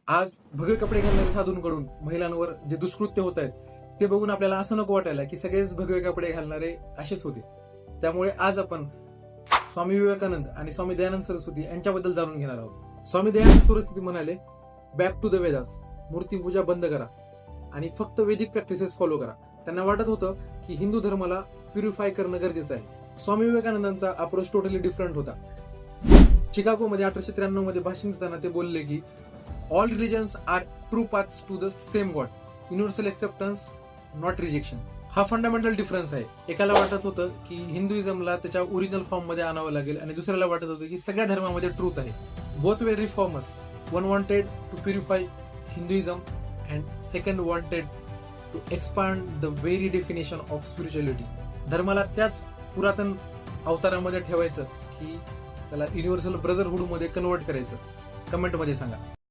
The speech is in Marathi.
आज भगवे कपडे घालणाऱ्या साधूंकडून महिलांवर जे दुष्कृत्य होत आहेत ते बघून आपल्याला असं नको वाटायला की सगळेच भगवे कपडे घालणारे असेच होते. त्यामुळे आज आपण स्वामी विवेकानंद आणि स्वामी दयानंद सरस्वती यांच्याबद्दल जाणून घेणार आहोत. स्वामी दयानंद सरस्वती म्हणाले, बॅक टू द वेदास, मूर्तीपूजा बंद करा आणि फक्त वैदिक प्रॅक्टिसेस फॉलो करा. त्यांना वाटत होतं की हिंदू धर्माला प्युरिफाय करणं गरजेचं आहे. स्वामी विवेकानंदांचा अप्रोच टोटली डिफरंट होता. चिकागोमध्ये 1893 मध्ये भाषण देताना ते बोलले की all religions are true paths to the same God, universal acceptance not rejection. हा फंडामेंटल डिफरन्स आहे. एकाला वाटत होतं की हिंदुइझमला त्याच्या ओरिजिनल फॉर्म मध्ये आणावं लागेल आणि दुसऱ्याला वाटत होतं की सगळ्या धर्मामध्ये ट्रूथ आहे. Both way reformers. One wanted to purify Hinduism and second wanted to expand the very definition of spirituality. धर्माला त्याच पुरातन अवतारामध्ये ठेवायचं की त्याला युनिव्हर्सल ब्रदरहुड मध्ये कन्वर्ट करायचं. कमेंट मध्ये सांगा.